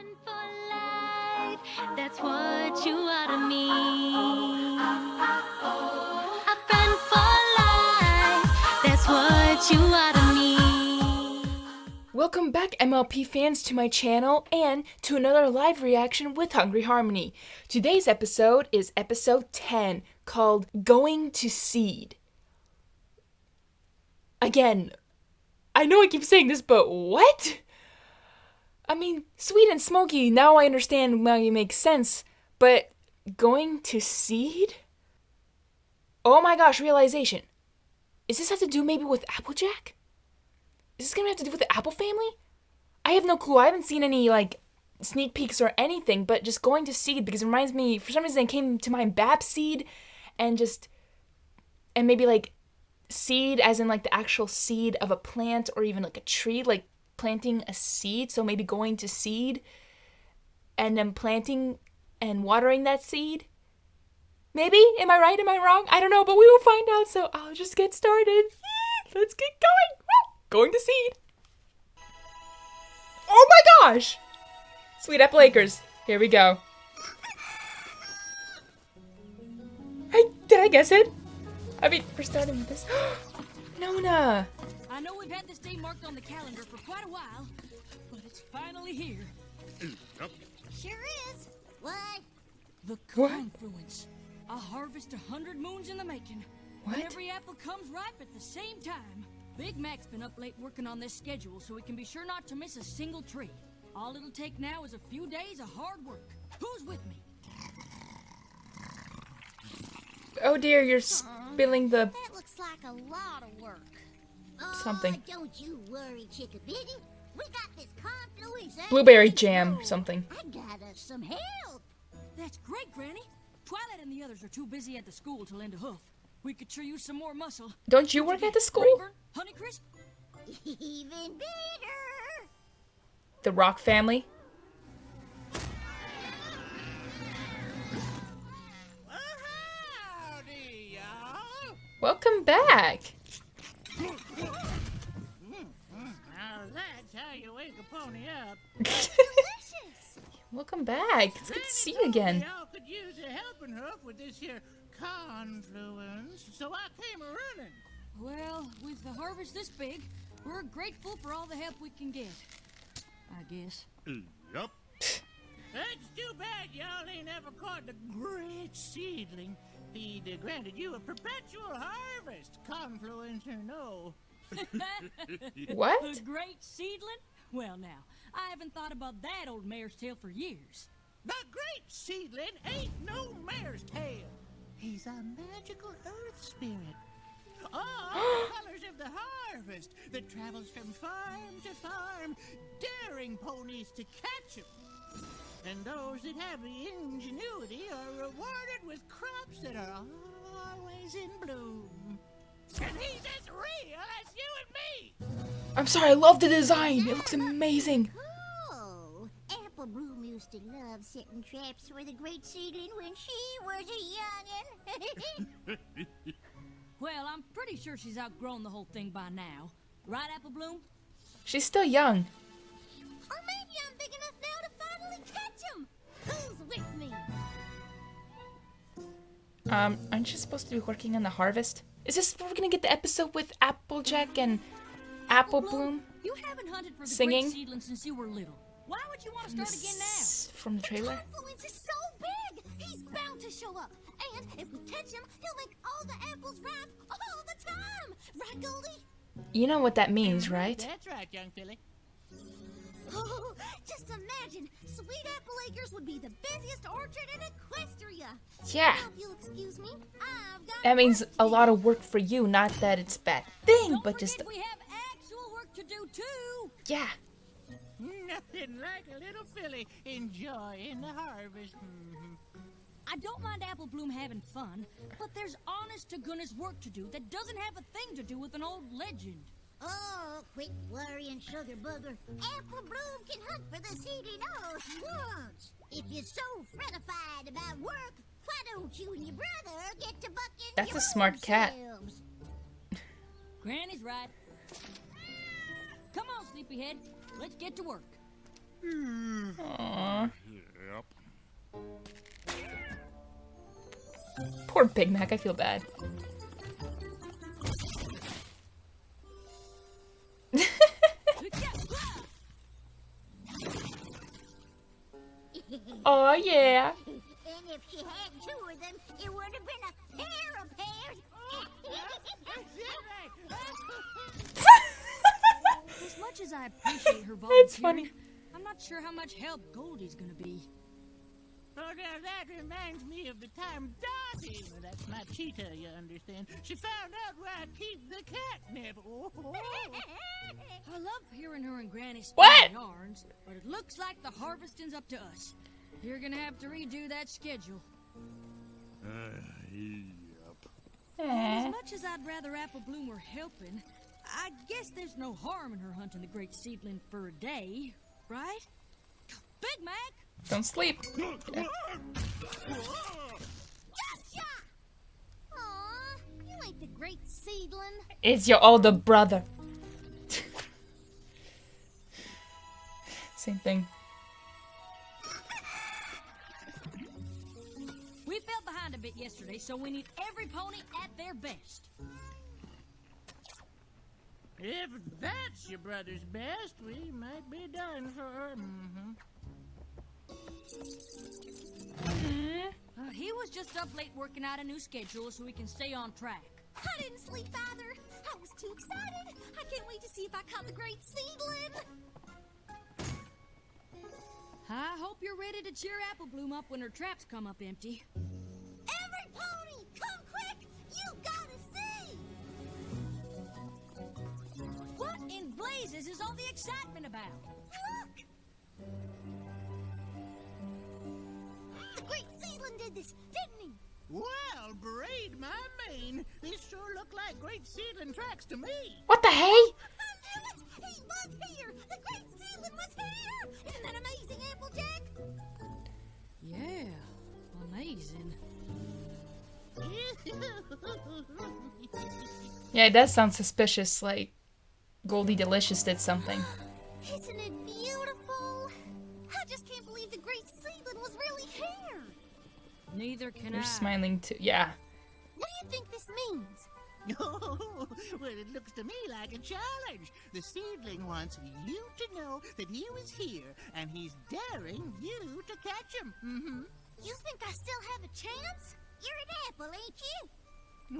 friend for life, that's what you are to me. A friend for life, that's what you are to me. Welcome back, MLP fans, to my channel and to another live reaction with Hungry Harmony. Today's episode is episode 10, called Going to Seed. Again, I know I keep saying this, but what? I mean, sweet and smoky, now I understand why it makes sense, but going to seed? Oh my gosh, realization. Is this have to do maybe with Applejack? Is this gonna have to do with the Apple family? I have no clue. I haven't seen any, sneak peeks or anything, but just going to seed, because it reminds me, for some reason it came to mind Bab seed, and maybe, seed as in, the actual seed of a plant, or even, a tree, planting a seed, so maybe going to seed, and then planting and watering that seed? Maybe? Am I right? Am I wrong? I don't know, but we will find out, so I'll just get started. Let's get going! Woo! Going to seed! Oh my gosh! Sweet Apple Acres. Here we go. Did I guess it? I mean, we're starting with this. Nona! I know we've had this day marked on the calendar for quite a while, but it's finally here. Sure is. What? The What? confluence. A harvest 100 moons in the making. What? And every apple comes ripe at the same time. Big Mac's been up late working on this schedule so we can be sure not to miss a single tree. All it'll take now is a few days of hard work. Who's with me? Oh dear, you're spilling the That looks like a lot of work. something. Oh, don't you worry, Chickabiddy. We got this confluence. Blueberry jam, something. I got us some help. That's great, Granny. Twilight and the others are too busy at the school to lend a hoof. We could sure use some more muscle. Don't you work at the school? Rayburn, Honeycrisp? Even better. The Rock family? Howdy, y'all. Welcome back. Now that's how you wake a pony up. Delicious. Welcome back. It's good to see you again. Y'all could use a helping hook with this here confluence, so I came a-running. Well, with the harvest this big, we're grateful for all the help we can get. I guess. Yup. That's too bad y'all ain't ever caught the great seedling. He'd granted you a perpetual harvest, confluence or no. What? The great seedling? Well, now, I haven't thought about that old mare's tail for years. The great seedling ain't no mare's tail. He's a magical earth spirit. All the colors of the harvest that travels from farm to farm, daring ponies to catch him. And those that have the ingenuity are rewarded with crops that are always in bloom. And he's as real as you and me. I'm sorry, I love the design. It looks amazing. Oh, Apple Bloom used to love setting traps for the great seedling when she was a youngin'. Well, I'm pretty sure she's outgrown the whole thing by now. Right, Apple Bloom? She's still young. Or maybe I'm big enough now to finally catch him. Who's with me? Aren't you supposed to be working on the harvest? Is this where we're gonna get the episode with Applejack and Apple Bloom? You haven't hunted for the Singing? great seedling since you were little. Why would you want to start again now? From the trailer? Confluence is so big. He's bound to show up. And if we catch him, he'll make all the apples ripe all the time. Right, Goldie? You know what that means, right? That's right, young filly. Oh, just imagine. Sweet Apple Acres would be the busiest orchard in Equestria. Yeah. Now, if you'll excuse me, I've got That means work to a do. lot of work for you, not that it's a bad thing, Don't but just forget we have actual work to do, too. yeah. Nothing like a little filly enjoying the harvest. I don't mind Apple Bloom having fun, but there's honest-to-goodness work to do that doesn't have a thing to do with an old legend. Oh, quit worrying, Sugar Booger. Apple Bloom can hunt for the seedling all she wants. If you're so fretified about work, why don't you and your brother get to bucking That's a smart cat. yourselves? Granny's right. Come on, sleepyhead. Let's get to work. Aww. Yep. Poor Big Mac, I feel bad. Oh yeah. And if she had two of them, it would have been a pair of pairs. As much as I appreciate her That's volunteering, funny. I'm not sure how much help Goldie's gonna be. Oh, now that reminds me of the time Dottie, well, that's my cheetah, you understand, she found out where I keep the catnip. Oh. I love hearing her and Granny spin What? yarns, but it looks like the harvesting's up to us. You're gonna have to redo that schedule. Yep. And as much as I'd rather Apple Bloom were helping, I guess there's no harm in her hunting the great seedling for a day, right? Big Mac! Don't sleep. Gotcha! Aw, you ain't the great seedling. It's your older brother. Same thing. We fell behind a bit yesterday, so we need every pony at their best. If that's your brother's best, we might be done for. He was just up late working out a new schedule so we can stay on track. I didn't sleep either. I was too excited. I can't wait to see if I caught the great seedling. I hope you're ready to cheer Apple Bloom up when her traps come up empty. Every pony, come quick! You gotta see! What in blazes is all the excitement about? Look! The great seedling did this, didn't he? Well, braid my mane. These sure look like great seedling tracks to me. What the hey? I knew it! He was here! The great seedling was here! Isn't that amazing, Applejack? Yeah, amazing. Yeah, it does sound suspicious, like Goldie Delicious did something. Isn't it beautiful? I just can't believe the great seedling was really here. Neither can They're I. smiling too. Yeah. What do you think this means? Oh, well, it looks to me like a challenge. The seedling wants you to know that he was here, and he's daring you to catch him. You think I still have a chance? You're an apple, ain't you?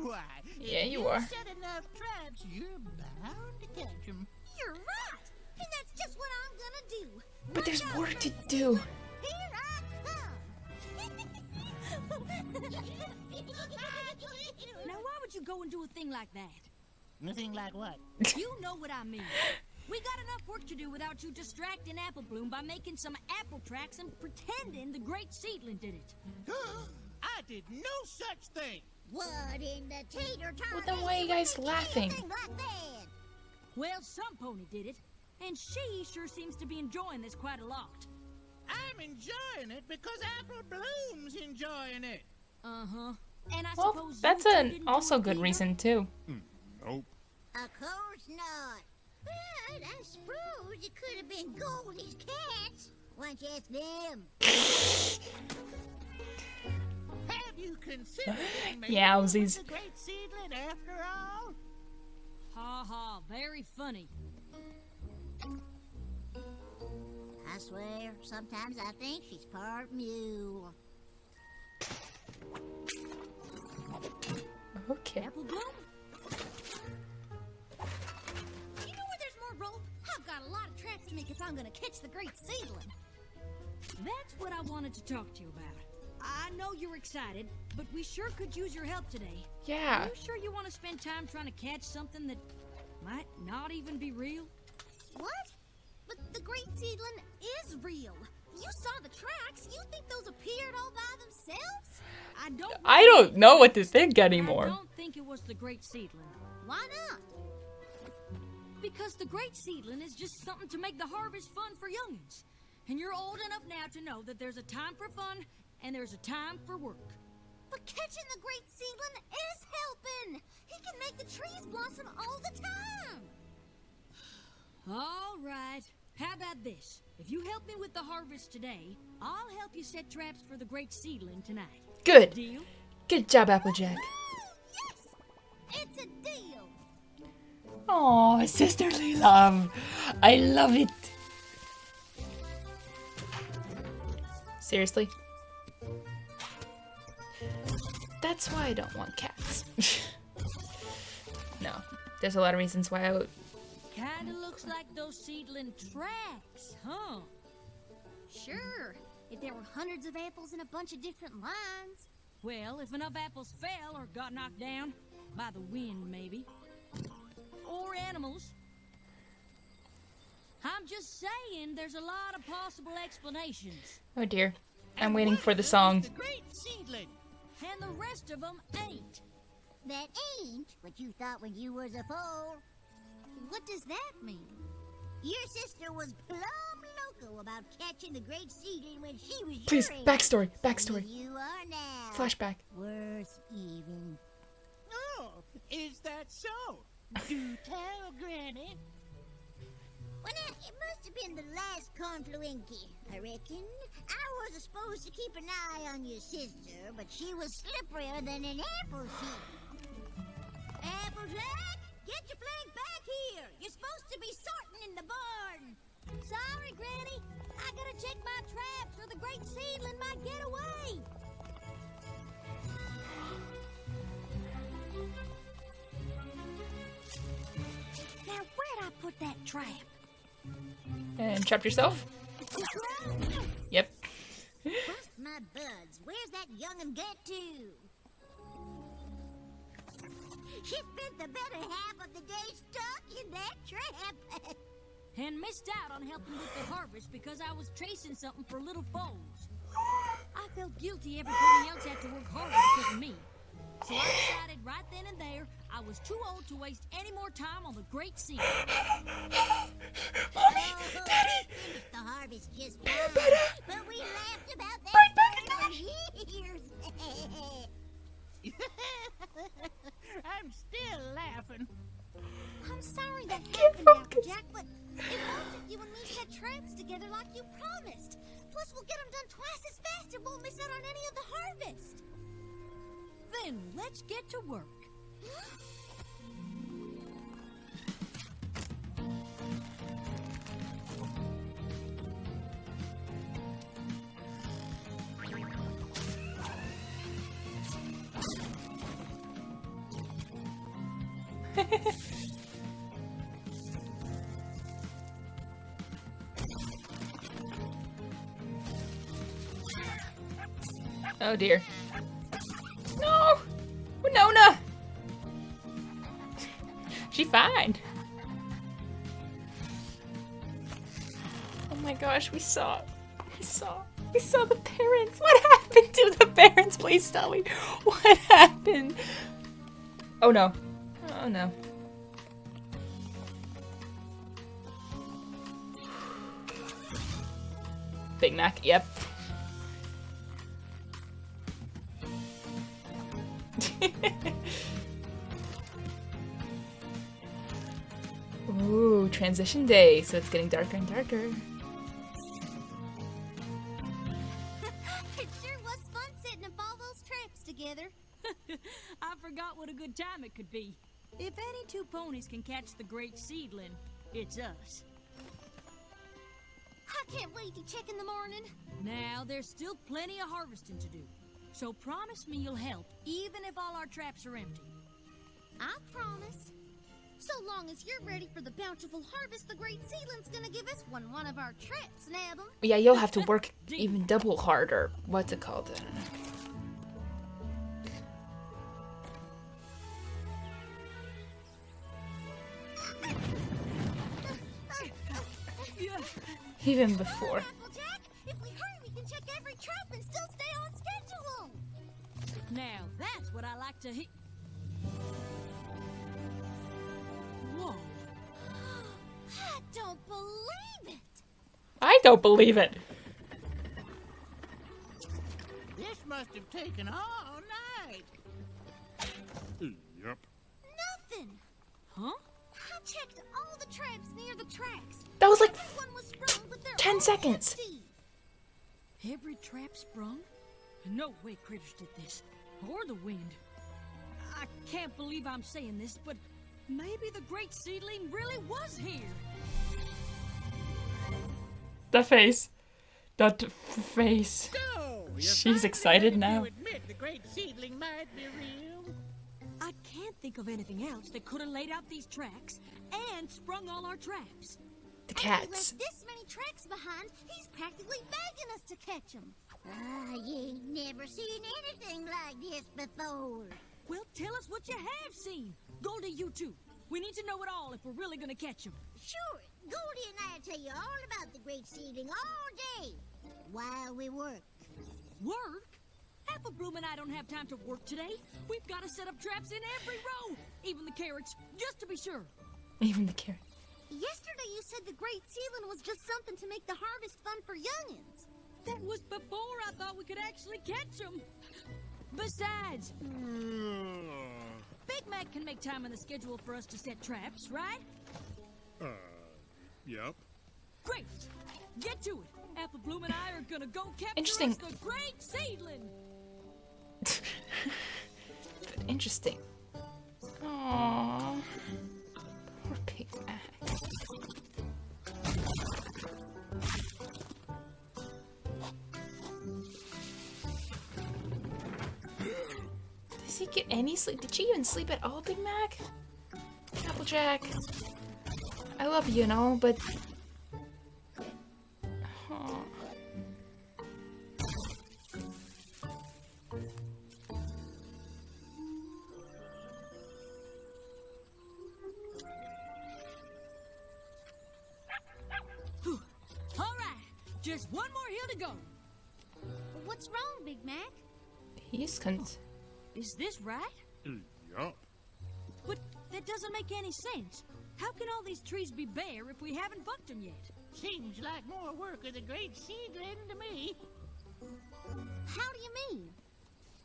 Why? Yeah, if you are. set enough traps, you're bound to catch him. You're right. And that's just what I'm gonna do. But there's Watch out, work to great do. seedling. Here I Now, why would you go and do a thing like that? Nothing like what? You know what I mean. We got enough work to do without you distracting Apple Bloom by making some apple tracks and pretending the great seedling did it. I did no such thing. What in the tater tot? Well, then why are you guys laughing? Anything like that? Well, some pony did it, and she sure seems to be enjoying this quite a lot. I'm enjoying it because Apple Bloom's enjoying it. Uh-huh. And I Well, suppose that's you two an didn't also do it good either? reason too. Nope. Of course not. But I suppose it could have been Goldie's cats. Why don't you ask them? Have you considered getting married Yowzies. with the great seedling after all? Ha ha, very funny. I swear, sometimes I think she's part mule. Okay. Apple Bloom? You know where there's more rope? I've got a lot of traps to make if I'm gonna catch the great seedling. That's what I wanted to talk to you about. I know you're excited, but we sure could use your help today. Yeah. Are you sure you want to spend time trying to catch something that might not even be real? What? But the great seedling is real. You saw the tracks. You think those appeared all by themselves? I don't know what to think I anymore. don't think it was the great seedling. Why not? Because the great seedling is just something to make the harvest fun for youngins. And you're old enough now to know that there's a time for fun and there's a time for work. But catching the great seedling is helping. He can make the trees blossom all the time. All right. How about this? If you help me with the harvest today, I'll help you set traps for the great seedling tonight. Good. Deal? Good job, Applejack. Yes! It's a deal! Oh, sisterly love. I love it. Seriously? That's why I don't want cats. No, there's a lot of reasons why I would. Kinda looks like those seedling tracks, huh? Sure, if there were hundreds of apples in a bunch of different lines. Well, if enough apples fell or got knocked down, by the wind maybe, or animals. I'm just saying there's a lot of possible explanations. Oh dear. I'm And waiting one for of the them song. is the great seedling. And the rest of them ain't. That ain't what you thought when you was a foal. What does that mean? Your sister was plumb loco about catching the great seedling when she was Please, your age. backstory, backstory. You are now. Flashback. Worse even. Oh, is that so? Do tell, Granny. Well, now, it must have been the last confluency, I reckon. I was supposed to keep an eye on your sister, but she was slipperier than an apple seed. Applejack, get your flag back here. You're supposed to be sorting in the barn. Sorry, Granny. I gotta check my traps or the great seedling might get away. Now, where'd I put that trap? And trap yourself? Yep. Bust my buds, where's that young'un get to? She spent the better half of the day stuck in that trap. And missed out on helping with the harvest because I was chasing something for little foals. I felt guilty everybody else had to work harder because of me. So I decided right then and there I was too old to waste any more time on the great seed. Mommy, Oh, Daddy, finished the harvest just fine, Better. but we laughed about Right that back for years. I'm still laughing. I'm sorry that Can't happened, focus. Applejack, but it won't if you and me set traps together like you promised. Plus, we'll get them done twice as fast and won't miss out on any of the harvest. Then let's get to work. Oh dear. No! Winona! She fine. Oh my gosh, we saw the parents. What happened to the parents? Please tell me. What happened? Oh no. Oh no. Big Mac, yep. Ooh, transition day, so it's getting darker and darker. It sure was fun setting up all those traps together. I forgot what a good time it could be. If any two ponies can catch the great seedling, it's us. I can't wait to check in the morning. Now, there's still plenty of harvesting to do. So promise me you'll help, even if all our traps are empty. I promise. So long as you're ready for the bountiful harvest, the great seedling's gonna give us one of our traps, nab 'em. Yeah, you'll have to work even double harder. What's it called? I don't know. Even before. Applejack, if we hurry, we can check every trap and still stay on schedule. Now, that's what I like to hit. Whoa. I don't believe it. I don't believe it. This must have taken all night. Yep. Nothing. Huh? I checked all the traps near the tracks. That was like Everyone was sprung with their 10 own seconds. empty. Every trap sprung? No way critters did this. Or the wind. I can't believe I'm saying this, but maybe the great seedling really was here. That face. That face. So, you She's finally excited ready now. to admit the great seedling might be real? I can't think of anything else that could have laid out these tracks and sprung all our traps. The If he cats. left this many tracks behind, he's practically begging us to catch him. Ah, you ain't never seen anything like this before. Well, tell us what you have seen. Goldie, you too. We need to know it all if we're really gonna catch him. Sure, Goldie and I'll tell you all about the great seedling all day while we work. Work? Apple Bloom and I don't have time to work today. We've got to set up traps in every row, even the carrots, just to be sure. Even the carrot. Yesterday you said the great seedling was just something to make the harvest fun for youngins. That was before I thought we could actually catch them. Besides, Big Mac can make time in the schedule for us to set traps, right? Yep. Great. Get to it. Apple Bloom and I are gonna go capture Interesting. us the great seedling. Interesting. Aww. Poor Big Mac. Does he get any sleep? Did she even sleep at all, Big Mac? Applejack. I love you and all, but... Aw. All right, just one more hill to go. What's wrong, Big Mac? He's cunt. Is this right? Yup. But that doesn't make any sense. How can all these trees be bare if we haven't bucked them yet? Seems like more work of the great seedling to me. How do you mean?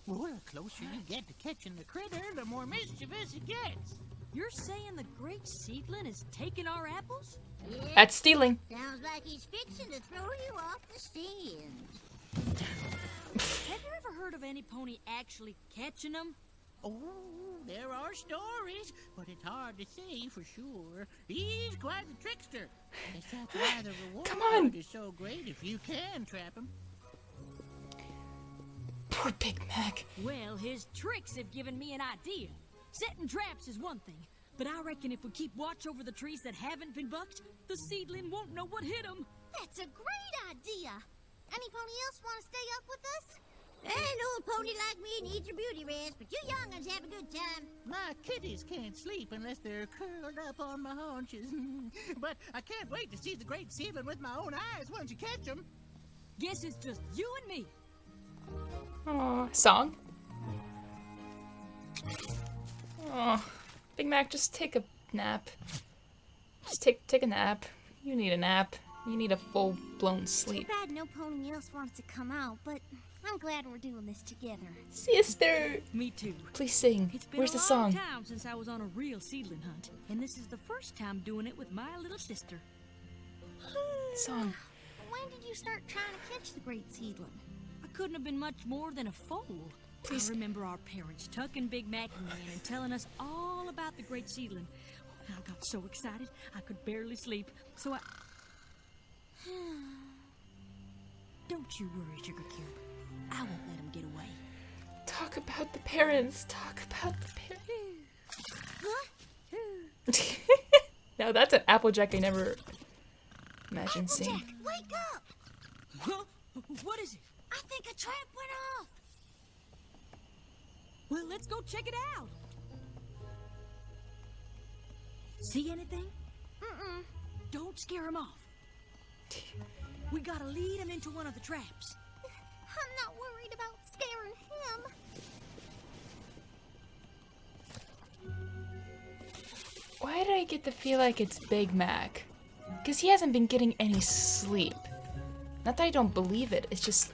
Well, the closer you get to catching the critter, the more mischievous it gets. You're saying the great seedling is taking our apples? Yeah, That's stealing. sounds like he's fixing to throw you off the stand. Have you ever heard of any pony actually catching them? Oh, there are stories, but it's hard to say for sure. He's quite the trickster. Guess that's why the reward Come on. is so great if you can trap him. Poor Big Mac. Well, his tricks have given me an idea. Setting traps is one thing, but I reckon if we keep watch over the trees that haven't been bucked, the seedling won't know what hit him. That's a great idea. Any pony else want to stay up with us? An old pony like me needs a beauty rest, but you young'uns have a good time. My kitties can't sleep unless they're curled up on my haunches. But I can't wait to see the great seedling with my own eyes once you catch him. Guess it's just you and me. Aw. Song? Aw. Big Mac, just take a nap. Just take a nap. You need a nap. You need a full-blown sleep. Too bad no pony else wants to come out, but I'm glad we're doing this together. Sister! Me too. Please sing. It's been Where's a the long song? time since I was on a real seedling hunt, and this is the first time doing it with my little sister. Song. When did you start trying to catch the great seedling? I couldn't have been much more than a foal. Please. I remember our parents tucking Big Mac and me in and telling us all about the great seedling. I got so excited I could barely sleep, so I... Don't you worry, Sugar Cube. I won't let him get away. Talk about the parents. Talk about the parents. No, that's an Applejack I never imagined seeing. Applejack, wake up! Huh? What is it? I think a trap went off. Well, let's go check it out. See anything? Mm-mm. Don't scare him off. We gotta lead him into one of the traps. I'm not worried about scaring him. Why did I get the feel like it's Big Mac? Because he hasn't been getting any sleep. Not that I don't believe it, it's just...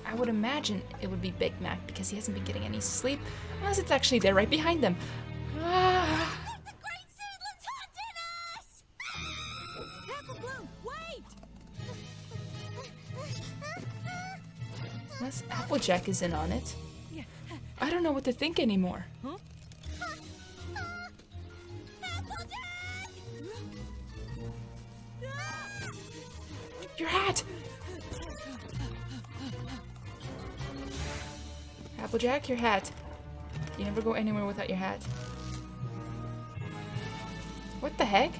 I would imagine it would be Big Mac because he hasn't been getting any sleep. Unless it's actually there right behind them. Ah. The great seedling's hunting us! Unless Applejack is in on it. I don't know what to think anymore. Your hat! Applejack, your hat. You never go anywhere without your hat. What the heck?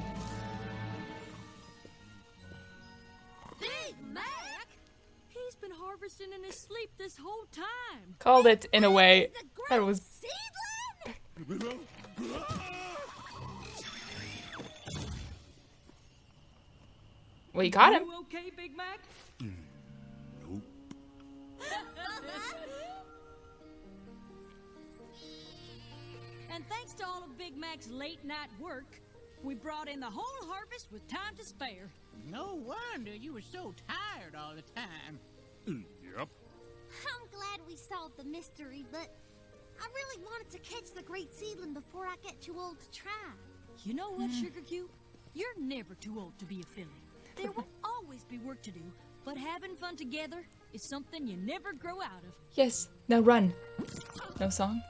Big Mac? He's been harvesting in his sleep this whole time. Called it in a way. The That great was. seedling? Well, you got him. You okay, Big Mac? Nope. And thanks to all of Big Mac's late night work, we brought in the whole harvest with time to spare. No wonder you were so tired all the time. Yep. I'm glad we solved the mystery, but I really wanted to catch the great seedling before I get too old to try. You know what, Sugar Cube? You're never too old to be a filly. There will always be work to do, but having fun together is something you never grow out of. Yes. Now run. No song?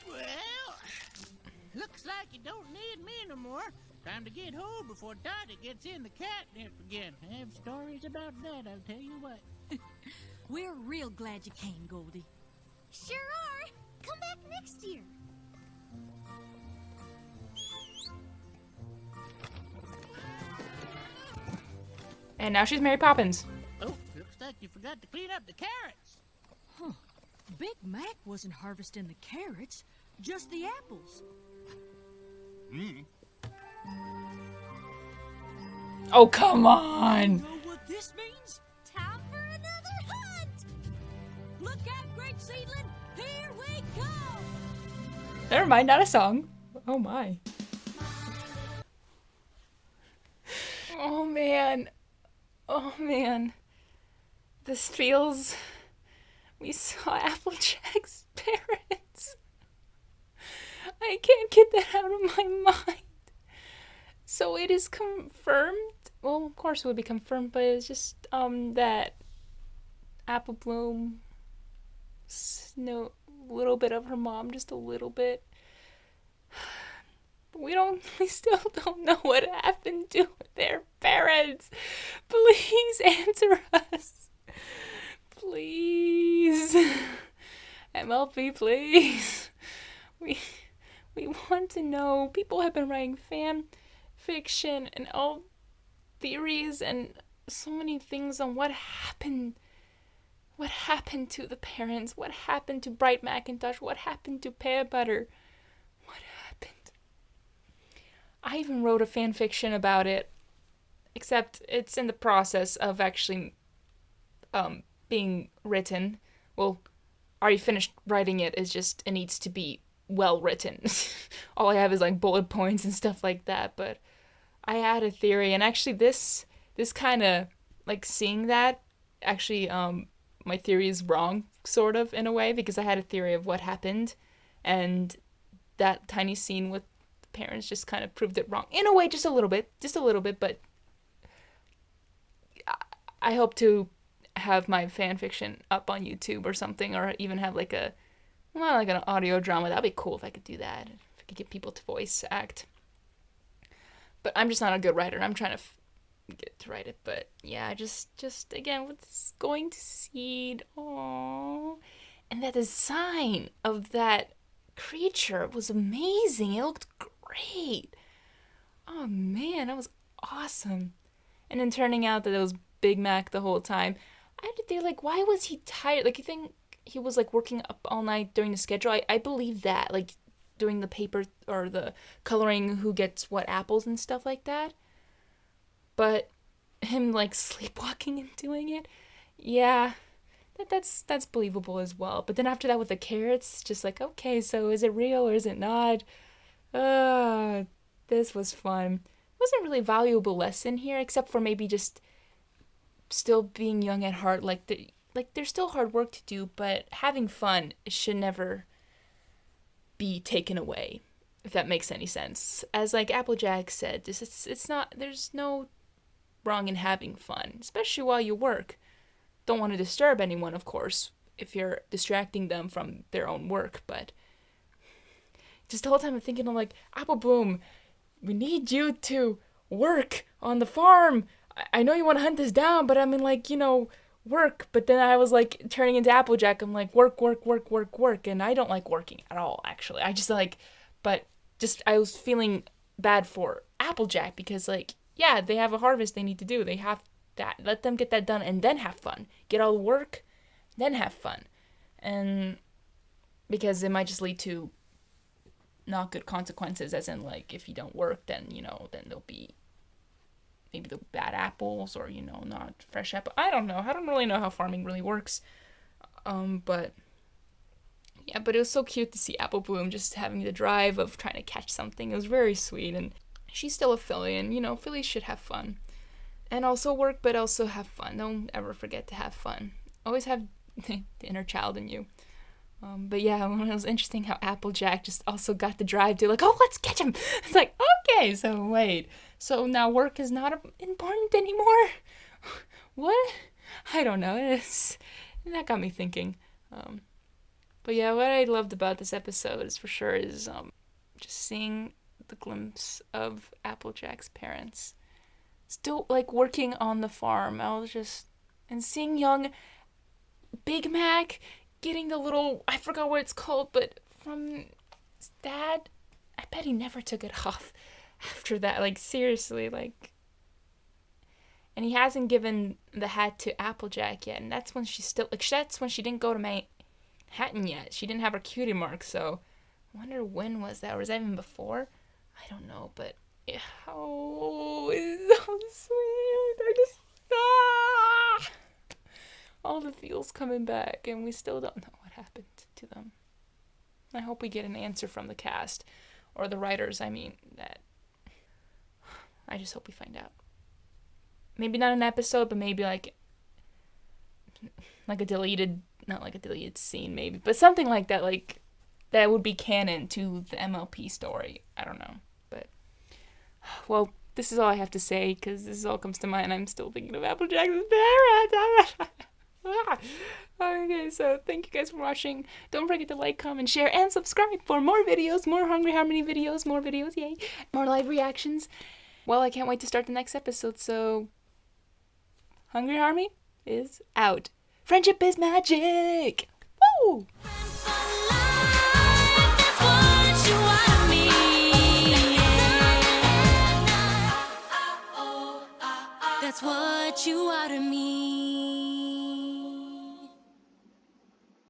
Well, looks like you don't need me no more. Time to get home before Dottie gets in the catnip again. I have stories about that, I'll tell you what. We're real glad you came, Goldie. Sure are. Come back next year. And now she's Mary Poppins. Oh, looks like you forgot to clean up the carrots. Big Mac wasn't harvesting the carrots, just the apples. Oh, come on. Know what this means? Time for another hunt. Look out, great seedling! Here we go! Never mind, not a song. Oh my. Oh man. Oh man. This feels. We saw Applejack's parents. I can't get that out of my mind. So it is confirmed. Well, of course it would be confirmed, but it's just that Apple Bloom, no, little bit of her mom, just a little bit. We still don't know what happened to their parents. Please answer us. Please. MLP, please. We want to know. People have been writing fan fiction and all theories and so many things on what happened. What happened to the parents? What happened to Bright Macintosh? What happened to Pear Butter? What happened? I even wrote a fan fiction about it, except it's in the process of actually being written. Well, already finished writing it. It's just it needs to be well written. All I have is like bullet points and stuff like that. But I had a theory, and actually this kind of like seeing that actually my theory is wrong, sort of, in a way, because I had a theory of what happened, and that tiny scene with the parents just kind of proved it wrong. In a way, just a little bit, but I hope to have my fan fiction up on YouTube or something, or even have like an audio drama. That'd be cool if I could do that, if I could get people to voice act. But I'm just not a good writer. I'm trying to get to write it, but yeah, just again, what's going to seed? Aww. And that design of that creature was amazing. It looked great. Oh man, that was awesome. And then turning out that it was Big Mac the whole time. I had to think, like, why was he tired? Like, you think he was like working up all night during the schedule? I believe that, like, doing the paper or the coloring who gets what apples and stuff like that. But him like sleepwalking and doing it, yeah, that's believable as well. But then after that with the carrots, just like, okay, so is it real or is it not? This was fun. Wasn't really a valuable lesson here, except for maybe just still being young at heart. Like there's still hard work to do, but having fun should never be taken away, if that makes any sense. As like Applejack said, it's not, there's no wrong in having fun, especially while you work. Don't want to disturb anyone, of course, if you're distracting them from their own work, but just the whole time I'm thinking, I'm like, Apple Bloom, we need you to work on the farm. I know you want to hunt this down, but I mean, like, you know, work. But then I was like turning into Applejack. I'm like, work. And I don't like working at all, actually. I just like, but just, I was feeling bad for Applejack because, like, yeah, they have a harvest they need to do. They have that. Let them get that done and then have fun. Get all the work, then have fun. And because it might just lead to not good consequences, as in, like, if you don't work, then, you know, then there'll be maybe the bad apples or, you know, not fresh apple. I don't know. I don't really know how farming really works. But yeah, but it was so cute to see Apple Bloom just having the drive of trying to catch something. It was very sweet, and she's still a filly, and, you know, fillies should have fun. And also work, but also have fun. Don't ever forget to have fun. Always have the inner child in you. But yeah, it was interesting how Applejack just also got the drive to, like, oh, let's catch him. It's like, okay, so wait. So now work is not important anymore? What? I don't know. That got me thinking. But yeah, what I loved about this episode is just seeing the glimpse of Applejack's parents still, like, working on the farm. And seeing young Big Mac getting the little, I forgot what it's called, but from his dad. I bet he never took it off after that. Like, seriously, like. And he hasn't given the hat to Applejack yet, and that's when that's when she didn't go to Manhattan yet. She didn't have her cutie mark, so I wonder when was that, or was that even before? I don't know, but yeah. Oh, it's so sweet. All the feels coming back, and we still don't know what happened to them. I hope we get an answer from the cast, or the writers, I just hope we find out. Maybe not an episode, but maybe like a deleted, not like a deleted scene maybe, but something like that, like, that would be canon to the MLP story. I don't know, but, well, this is all I have to say, because this all comes to mind. I'm still thinking of Applejack's parents. Okay, so thank you guys for watching. Don't forget to like, comment, share, and subscribe for more videos, more Hungry Harmony videos, yay, more live reactions. Well, I can't wait to start the next episode, so Hungry Harmony is out. Friendship is magic! Woo! That's what you are to me.